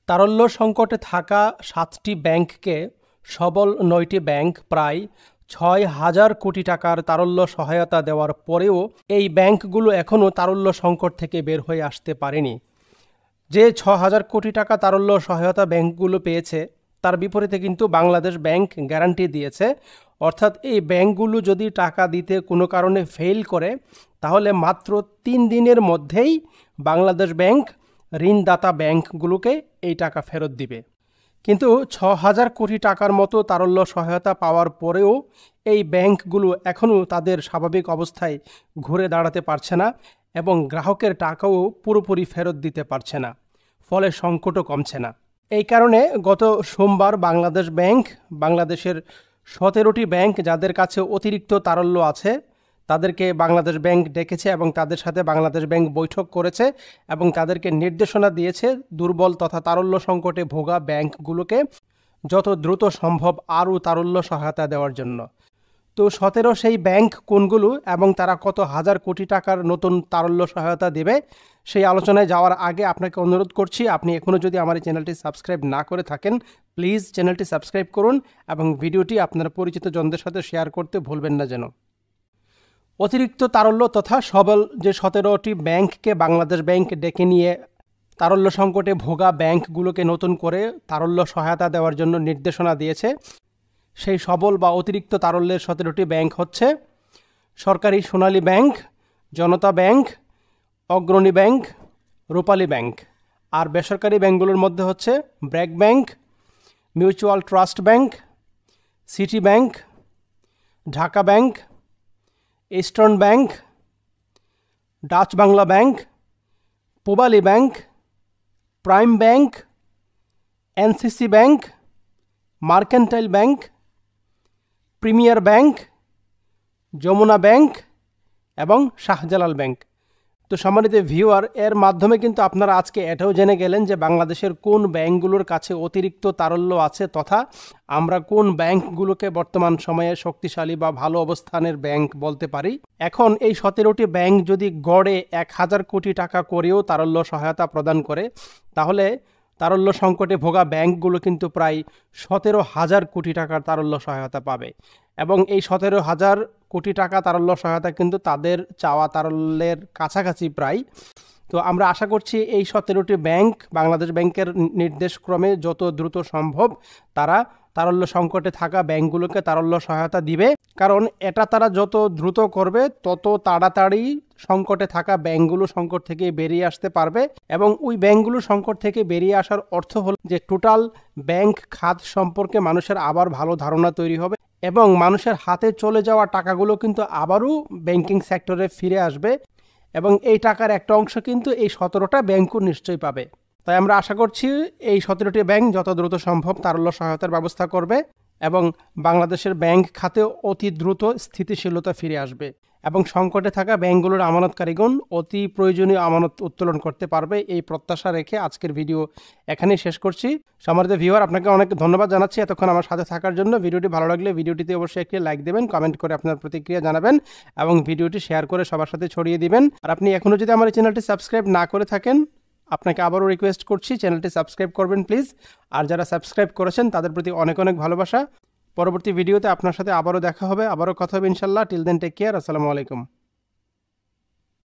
তারল্য সংকটে থাকা ৭টি ব্যাংককে সবল ৯টি ব্যাংক প্রায় ৬,০০০ কোটি টাকার তারল্য সহায়তা দেওয়ার পরেও এই ব্যাংকগুলো এখনও তারল্য সংকট থেকে বের হয়ে আসতে পারেনি। যে ৬,০০০ কোটি টাকা তারল্য সহায়তা ব্যাংকগুলো পেয়েছে তার বিপরীতে কিন্তু বাংলাদেশ ব্যাংক গ্যারান্টি দিয়েছে, অর্থাৎ এই ব্যাংকগুলো যদি টাকা দিতে কোনো কারণে ফেল করে তাহলে মাত্র ৩ দিনের মধ্যেই বাংলাদেশ ব্যাংক ঋণদাতা ব্যাংকগুলোকে এই টাকা ফেরত দিবে। কিন্তু ৬,০০০ কোটি টাকার মতো তারল্য সহায়তা পাওয়ার পরেও এই ব্যাংকগুলো এখনও তাদের স্বাভাবিক অবস্থায় ঘুরে দাঁড়াতে পারছে না এবং গ্রাহকের টাকাও পুরোপুরি ফেরত দিতে পারছে না, ফলে সংকটও কমছে না। এই কারণে গত সোমবার বাংলাদেশ ব্যাংক বাংলাদেশের ১৭টি ব্যাংক যাদের কাছে অতিরিক্ত তারল্য আছে তাদেরকে বাংলাদেশ ব্যাংক ডেকেছে এবং তাদের সাথে বাংলাদেশ ব্যাংক বৈঠক করেছে এবং তাদেরকে নির্দেশনা দিয়েছে দুর্বল তথা তারল্য সংকটে ভোগা ব্যাংকগুলোকে যত দ্রুত সম্ভব আরও তারল্য সহায়তা দেওয়ার জন্য। তো ১৭ সেই ব্যাংক কোনগুলো এবং তারা কত হাজার কোটি টাকার নতুন তারল্য সহায়তা দেবে সেই আলোচনায় যাওয়ার আগে আপনাকে অনুরোধ করছি, আপনি এখনও যদি আমার এই চ্যানেলটি সাবস্ক্রাইব না করে থাকেন প্লিজ চ্যানেলটি সাবস্ক্রাইব করুন এবং ভিডিওটি আপনার পরিচিত জনদের সাথে শেয়ার করতে ভুলবেন না যেন। অতিরিক্ত তারল্য তথা সবল যে ১৭টি ব্যাংককে বাংলাদেশ ব্যাংক ডেকে নিয়ে তারল্য সংকটে ভোগা ব্যাংকগুলোকে নতুন করে তারল্য সহায়তা দেওয়ার জন্য নির্দেশনা দিয়েছে, সেই সবল বা অতিরিক্ত তারল্যের ১৭টি ব্যাংক হচ্ছে সরকারি Sonali Bank, Janata Bank, Agrani Bank, Rupali Bank. আর বেসরকারি ব্যাংকগুলোর মধ্যে হচ্ছে BRAC Bank, Mutual Trust Bank, City Bank, Dhaka Bank, Eastern Bank, Dutch Bangla Bank, Pubali Bank, Prime Bank, NCC Bank, Mercantile Bank, Premier Bank, Jamuna Bank এবং শাহজালাল ব্যাংক। তো সম্মানিত ভিউয়ার, এর মাধ্যমে কিন্তু আপনারা আজকে এটাও জেনে গেলেন যে বাংলাদেশের কোন ব্যাংকগুলোর কাছে অতিরিক্ত তারল্য আছে তথা আমরা কোন ব্যাংকগুলোকে বর্তমান সময়ে শক্তিশালী বা ভালো অবস্থানের ব্যাংক বলতে পারি। এখন এই ১৭টি ব্যাংক যদি গড়ে ১,০০০ কোটি টাকা করেও তারল্য সহায়তা প্রদান করে তাহলে তারল্য সংকটে ভোগা ব্যাংকগুলো কিন্তু প্রায় ১৭,০০০ কোটি টাকার তারল্য সহায়তা পাবে এবং এই ১৭,০০০ কোটি টাকা তারল্য সহায়তা কিন্তু তাদের চাওয়া তারল্যের কাছাকাছি প্রায়। তো আমরা আশা করছি এই ১৭টি ব্যাংক বাংলাদেশ ব্যাংকের নির্দেশক্রমে যত দ্রুত সম্ভব তারা তারল্য সংকটে থাকা ব্যাংকগুলোকে তারল্য সহায়তা দিবে, কারণ এটা তারা যত দ্রুত করবে তত তাড়াতাড়ি সংকটে থাকা ব্যাংকগুলো সংকট থেকে বেরিয়ে আসতে পারবে এবং ওই ব্যাংকগুলো সংকট থেকে বেরিয়ে আসার অর্থ হলো যে টোটাল ব্যাংক খাত সম্পর্কে মানুষের আবার ভালো ধারণা তৈরি হবে এবং মানুষের হাতে চলে যাওয়া টাকাগুলো কিন্তু আবারও ব্যাংকিং সেক্টরে ফিরে আসবে এবং এই টাকার একটা অংশ কিন্তু এই ১৭টা ব্যাংকও নিশ্চয়ই পাবে। তাই আমরা আশা করছি এই ১৭টি ব্যাংক যত দ্রুত সম্ভব তারল্য সহায়তার ব্যবস্থা করবে এবং বাংলাদেশের ব্যাংক খাতে অতি দ্রুত স্থিতিশীলতা ফিরে আসবে এবং সংকটে থাকা ব্যাংকগুলোর আমানতকারীগণ অতি প্রয়োজনীয় আমানত উত্তোলন করতে পারবে এই প্রত্যাশা রেখে আজকের ভিডিও এখানেই শেষ করছি। সম্মানিত ভিউয়ার, আপনাকে অনেক ধন্যবাদ জানাচ্ছি এতক্ষণ আমার সাথে থাকার জন্য। ভিডিওটি ভালো লাগলে ভিডিওটিতে অবশ্যই একটি লাইক দেবেন, কমেন্ট করে আপনার প্রতিক্রিয়া জানাবেন এবং ভিডিওটি শেয়ার করে সবার সাথে ছড়িয়ে দিবেন। আর আপনি এখনও যদি আমার চ্যানেলটি সাবস্ক্রাইব না করে থাকেন আপনাকে আবারও রিকোয়েস্ট করছি চ্যানেলটি সাবস্ক্রাইব করবেন প্লিজ। আর যারা সাবস্ক্রাইব করেছেন তাদের প্রতি অনেক অনেক ভালোবাসা। পরবর্তী ভিডিওতে আপনার সাথে আবারও দেখা হবে, আবারও কথা হবে ইনশাল্লাহ। Till then take care. আসসালামু আলাইকুম।